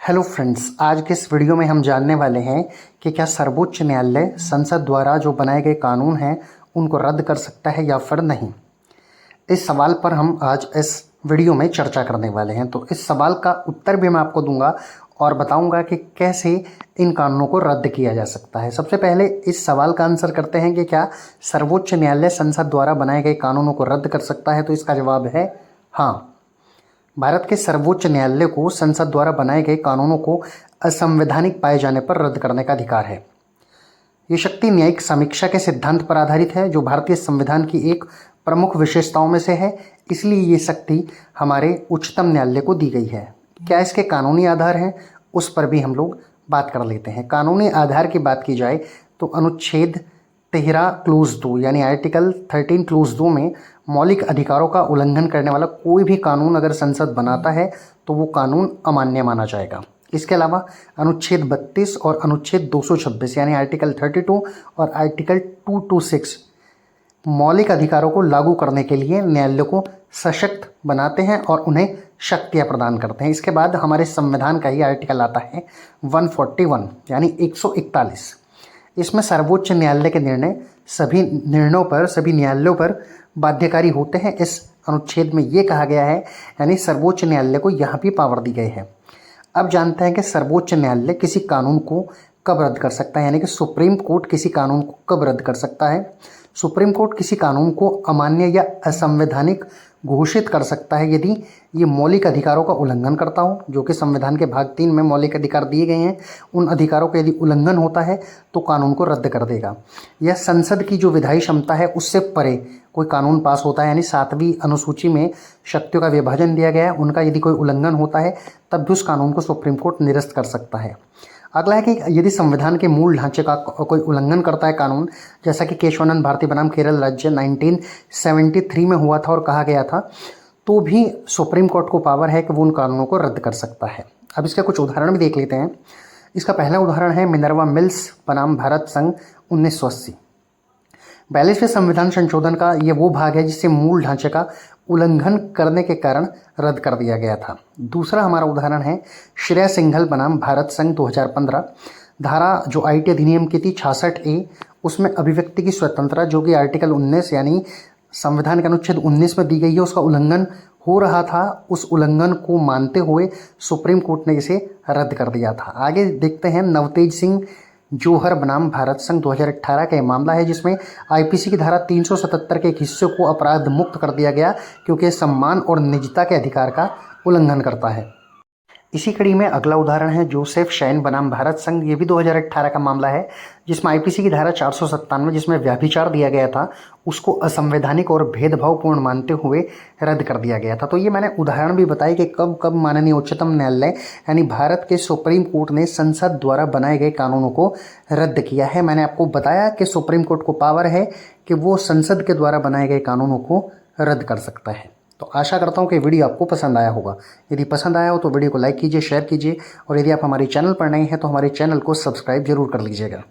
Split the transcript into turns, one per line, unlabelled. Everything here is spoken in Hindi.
हेलो फ्रेंड्स, आज के इस वीडियो में हम जानने वाले हैं कि क्या सर्वोच्च न्यायालय संसद द्वारा जो बनाए गए कानून हैं उनको रद्द कर सकता है या फिर नहीं। इस सवाल पर हम आज इस वीडियो में चर्चा करने वाले हैं। तो इस सवाल का उत्तर भी मैं आपको दूंगा और बताऊंगा कि कैसे इन कानूनों को रद्द किया जा सकता है। सबसे पहले इस सवाल का आंसर करते हैं कि क्या सर्वोच्च न्यायालय संसद द्वारा बनाए गए कानूनों को रद्द कर सकता है। तो इसका जवाब है हाँ। भारत के सर्वोच्च न्यायालय को संसद द्वारा बनाए गए कानूनों को असंवैधानिक पाए जाने पर रद्द करने का अधिकार है। ये शक्ति न्यायिक समीक्षा के सिद्धांत पर आधारित है, जो भारतीय संविधान की एक प्रमुख विशेषताओं में से है। इसलिए ये शक्ति हमारे उच्चतम न्यायालय को दी गई है। क्या इसके कानूनी आधार हैं, उस पर भी हम लोग बात कर लेते हैं। कानूनी आधार की बात की जाए तो अनुच्छेद 13 क्लोज 2 यानी आर्टिकल 13 क्लोज 2 में मौलिक अधिकारों का उल्लंघन करने वाला कोई भी कानून अगर संसद बनाता है तो वो कानून अमान्य माना जाएगा। इसके अलावा अनुच्छेद 32 और अनुच्छेद 226 यानी आर्टिकल 32 और आर्टिकल 226 मौलिक अधिकारों को लागू करने के लिए न्यायालय को सशक्त बनाते हैं और उन्हें शक्तियाँ प्रदान करते हैं। इसके बाद हमारे संविधान का ही आर्टिकल आता है 141 यानी 141। इसमें सर्वोच्च न्यायालय के निर्णय सभी न्यायालयों पर बाध्यकारी होते हैं। इस अनुच्छेद में ये कहा गया है, यानी सर्वोच्च न्यायालय को यहाँ भी पावर दी गई है। अब जानते हैं कि सर्वोच्च न्यायालय किसी कानून को कब रद्द कर सकता है, यानी कि सुप्रीम कोर्ट किसी कानून को कब रद्द कर सकता है। सुप्रीम कोर्ट किसी कानून को अमान्य या असंवैधानिक घोषित कर सकता है यदि ये मौलिक अधिकारों का उल्लंघन करता हो, जो कि संविधान के भाग 3 में मौलिक अधिकार दिए गए हैं। उन अधिकारों का यदि उल्लंघन होता है तो कानून को रद्द कर देगा। यह संसद की जो विधायी क्षमता है उससे परे कोई कानून पास होता है, यानी 7वीं अनुसूची में शक्तियों का विभाजन दिया गया है, उनका यदि कोई उल्लंघन होता है तब भी उस कानून को सुप्रीम कोर्ट निरस्त कर सकता है। अगला है कि यदि संविधान के मूल ढांचे का कोई उल्लंघन करता है कानून, जैसा कि केशवानंद भारती बनाम केरल राज्य 1973 में हुआ था और कहा गया था, तो भी सुप्रीम कोर्ट को पावर है कि वो उन कानूनों को रद्द कर सकता है। अब इसके कुछ उदाहरण भी देख लेते हैं। इसका पहला उदाहरण है मिनर्वा मिल्स बनाम भारत संघ 1980। 42वें संविधान संशोधन का ये वो भाग है जिससे मूल ढांचे का उल्लंघन करने के कारण रद्द कर दिया गया था। दूसरा हमारा उदाहरण है श्रेया सिंघल बनाम भारत संघ 2015। धारा जो आईटी अधिनियम की थी 66A, उसमें अभिव्यक्ति की स्वतंत्रता जो कि आर्टिकल 19 यानी संविधान के अनुच्छेद 19 में दी गई है, उसका उल्लंघन हो रहा था। उस उल्लंघन को मानते हुए सुप्रीम कोर्ट ने इसे रद्द कर दिया था। आगे देखते हैं नवतेज सिंह जौहर बनाम भारत संघ 2018 का मामला है, जिसमें आईपीसी की धारा 377 के एक हिस्से को अपराध मुक्त कर दिया गया क्योंकि सम्मान और निजता के अधिकार का उल्लंघन करता है। इसी कड़ी में अगला उदाहरण है जोसेफ शैन बनाम भारत संघ। ये भी 2018 का मामला है, जिसमें आईपीसी की धारा 497 जिसमें व्यभिचार दिया गया था उसको असंवैधानिक और भेदभावपूर्ण मानते हुए रद्द कर दिया गया था। तो ये मैंने उदाहरण भी बताई कि कब कब माननीय उच्चतम न्यायालय यानी भारत के सुप्रीम कोर्ट ने संसद द्वारा बनाए गए कानूनों को रद्द किया है। मैंने आपको बताया कि सुप्रीम कोर्ट को पावर है कि वो संसद के द्वारा बनाए गए कानूनों को रद्द कर सकता है। तो आशा करता हूँ कि वीडियो आपको पसंद आया होगा। यदि पसंद आया हो तो वीडियो को लाइक कीजिए, शेयर कीजिए और यदि आप हमारे चैनल पर नए हैं तो हमारे चैनल को सब्सक्राइब जरूर कर लीजिएगा।